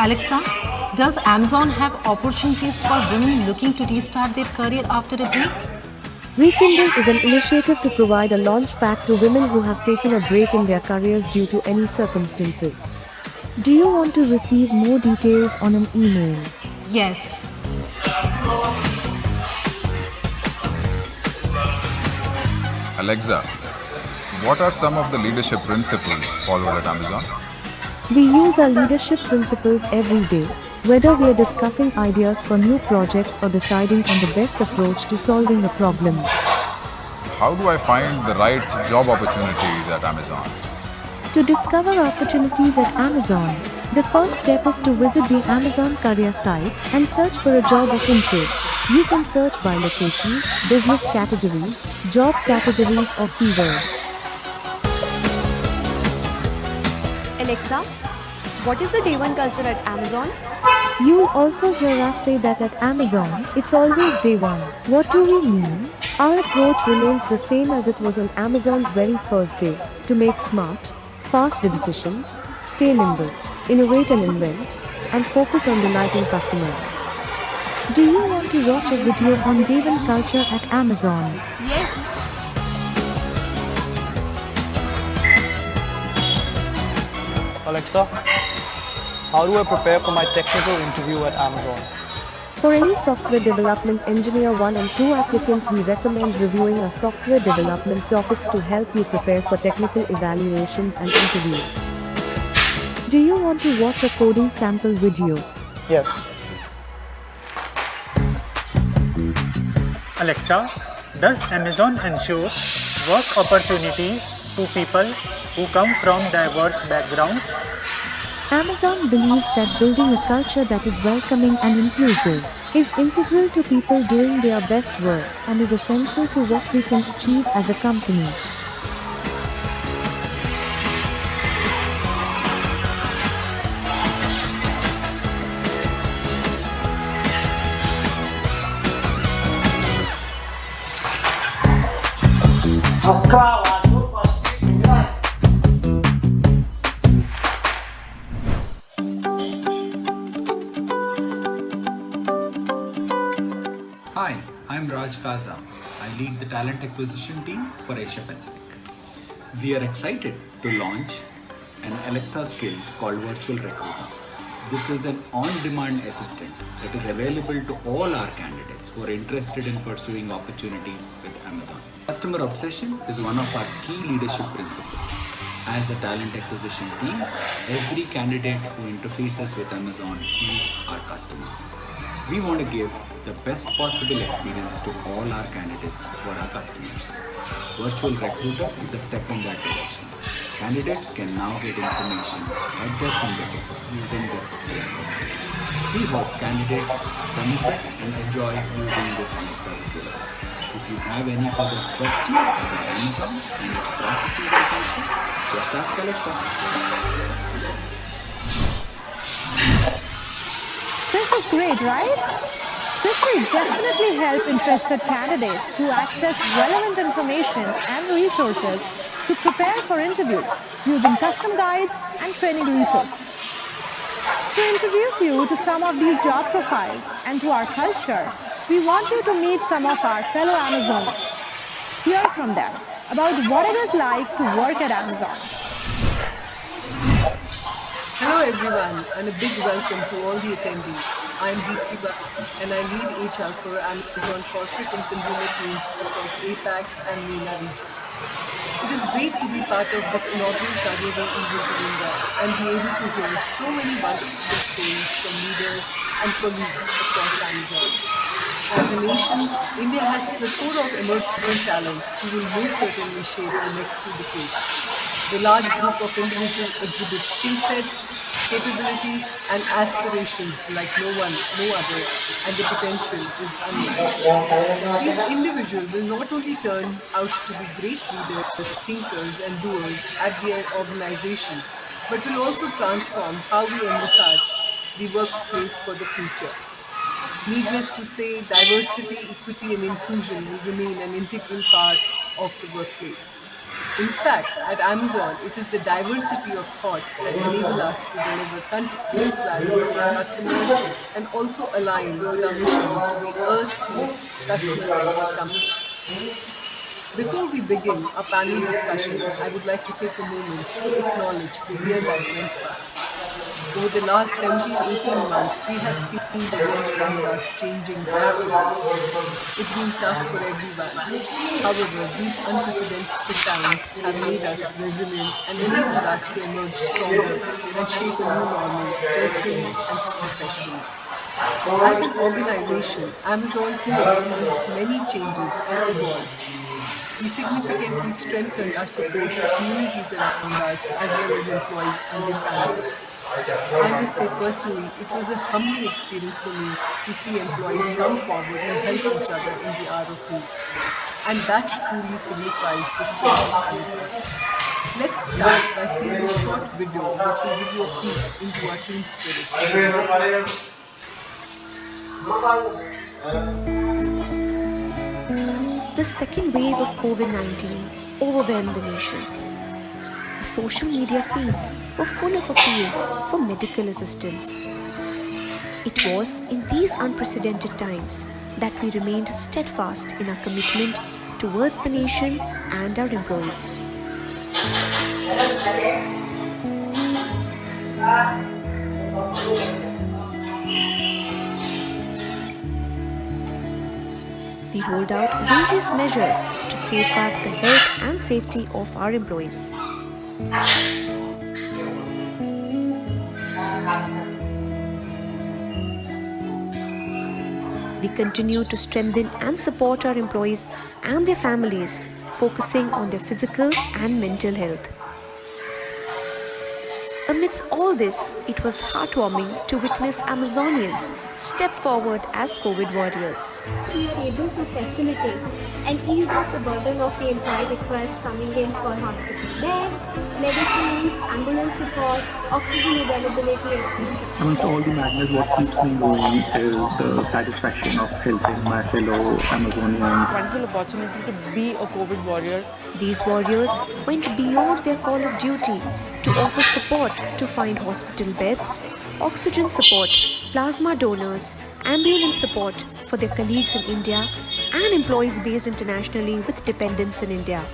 Alexa, does Amazon have opportunities for women looking to restart their career after a break? Rekindle is an initiative to provide a launch pad to women who have taken a break in their careers due to any circumstances. Do you want to receive more details on an email? Yes. Alexa, what are some of the leadership principles followed at Amazon? We use our leadership principles every day, whether we are discussing ideas for new projects or deciding on the best approach to solving a problem. How do I find the right job opportunities at Amazon? To discover opportunities at Amazon, the first step is to visit the Amazon career site and search for a job of interest. You can search by locations, business categories, job categories, or keywords. Alexa, what is the day one culture at Amazon? You'll also hear us say that at Amazon, it's always day one. What do we mean? Our approach remains the same as it was on Amazon's very first day: to make smart, fast decisions, stay nimble, innovate and invent, and focus on delighting customers. Do you want to watch a video on day one culture at Amazon? Yes. Alexa, how do I prepare for my technical interview at Amazon? For any software development engineer 1 and 2 applicants, we recommend reviewing our software development topics to help you prepare for technical evaluations and interviews. Do you want to watch a coding sample video? Yes. Alexa, does Amazon ensure work opportunities to people who come from diverse backgrounds? Amazon believes that building a culture that is welcoming and inclusive is integral to people doing their best work and is essential to what we can achieve as a company. Hi, I'm Raj Kaza. I lead the talent acquisition team for Asia Pacific. We are excited to launch an Alexa skill called Virtual Recruiter. This is an on-demand assistant that is available to all our candidates who are interested in pursuing opportunities with Amazon. Customer obsession is one of our key leadership principles. As a talent acquisition team, every candidate who interfaces with Amazon is our customer. We want to give the best possible experience to all our candidates who are our customers. Virtual Recruiter is a step in that direction. Candidates can now get information at their fingertips using this Alexa skill. We hope candidates benefit and enjoy using this Alexa skill. If you have any further questions about Amazon and its processes and culture, just ask Alexa. This is great, right? This will definitely help interested candidates to access relevant information and resources to prepare for interviews using custom guides and training resources. To introduce you to some of these job profiles and to our culture, we want you to meet some of our fellow Amazonians. Hear from them about what it is like to work at Amazon. Hello everyone and a big welcome to all the attendees. I am Deepthi and I lead HR for Amazon corporate and consumer teams across APAC and MENA region. It is great to be part of this inaugural Career Day event in India and be able to hear so many wonderful stories from leaders and colleagues across Amazon. As a nation, India has a plethora of emerging talent who will most certainly shape the next 2 decades. The large group of individuals exhibit skill sets, capability and aspirations like no other, and the potential is unmatched. These individuals will not only turn out to be great leaders, thinkers and doers at their organization, but will also transform how we envisage the workplace for the future. Needless to say, diversity, equity and inclusion will remain an integral part of the workplace. In fact, at Amazon, it is the diversity of thought that enable us to deliver continuous value to our customers and also align with our mission to be Earth's most customer-centric company. Before we begin our panel discussion, I would like to take a moment to acknowledge the year that went by. Over the last 17-18 months, we have seen the world around us changing rapidly. It's been tough for everyone. However, these unprecedented times have made us resilient and enabled us to emerge stronger and shape a new normal, personally and professionally. As an organization, Amazon too experienced many changes and evolved. We significantly strengthened our support for communities around us as well as employees and their families. I must say personally, it was a humbling experience for me to see employees come forward and help each other in the hour of need. And that truly signifies the spirit of Amazon. Let's start by seeing a short video which will give you a peek into our team spirit during this time. The second wave of COVID-19 overwhelmed the nation. The social media feeds were full of appeals for medical assistance. It was in these unprecedented times that we remained steadfast in our commitment towards the nation and our employees. We rolled out various measures to safeguard the health and safety of our employees. We continue to strengthen and support our employees and their families, focusing on their physical and mental health. Amidst all this, it was heartwarming to witness Amazonians step forward as COVID warriors. We are able to facilitate and ease off the burden of the employee requests coming in for hospital beds, medicines, ambulance support, oxygen availability, etc. Amongst all the madness, what keeps me going is the satisfaction of helping my fellow Amazonians. Wonderful opportunity to be a COVID warrior. These warriors went beyond their call of duty to offer support to find hospital beds, oxygen support, plasma donors, ambulance support for their colleagues in India and employees based internationally with dependents in India.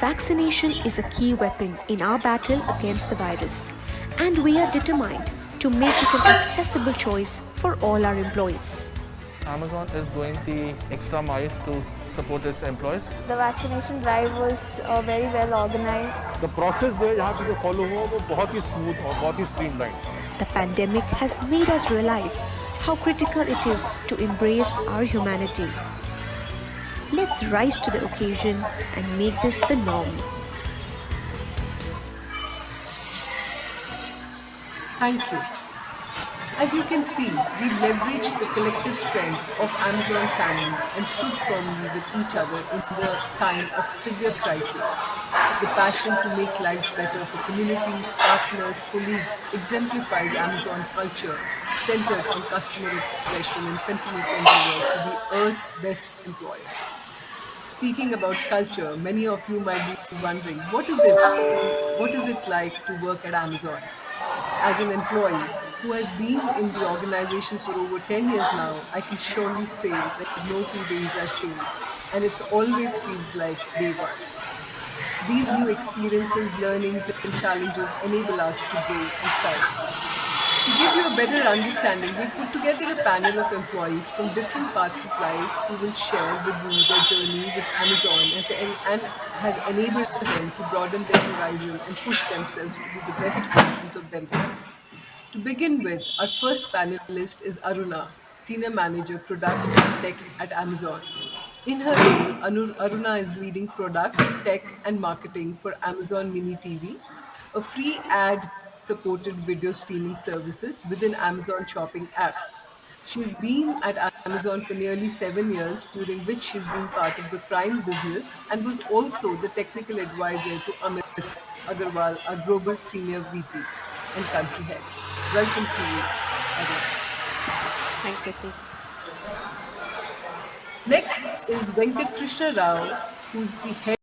Vaccination is a key weapon in our battle against the virus, and we are determined to make it an accessible choice for all our employees. Amazon is going the extra mile to support its employees. The vaccination drive was very well organized. The process जो यहाँ पे जो follow हुआ वो बहुत ही smooth और बहुत ही streamlined. The pandemic has made us realize how critical it is to embrace our humanity. Let's rise to the occasion and make this the norm. Thank you. As you can see, we leveraged the collective strength of Amazon family and stood firmly with each other in the time of severe crisis. The passion to make lives better for communities, partners, colleagues exemplifies Amazon culture centered on customer obsession and continuous endeavor to be Earth's best employer. Speaking about culture, many of you might be wondering, what is it like to work at Amazon? As an employee who has been in the organization for over 10 years now, I can surely say that no 2 days are same, and it always feels like day one. These new experiences, learnings, and challenges enable us to grow and thrive. To give you a better understanding, we've put together a panel of employees from different parts of life who will share with you their journey with Amazon and has enabled them to broaden their horizon and push themselves to be the best versions of themselves. To begin with, our first panelist is Aruna, Senior Manager Product and Tech at Amazon. In her role, Aruna is leading product, tech, and marketing for Amazon Mini TV, a free ad-supported video streaming services within Amazon Shopping app. She's been at Amazon for nearly 7 years, during which she's been part of the Prime business and was also the technical advisor to Amit Agarwal, our Global Senior VP and Country Head. Welcome to you, Aruna. Thank quickly. Next is Venkat Krishna Rao, who's the head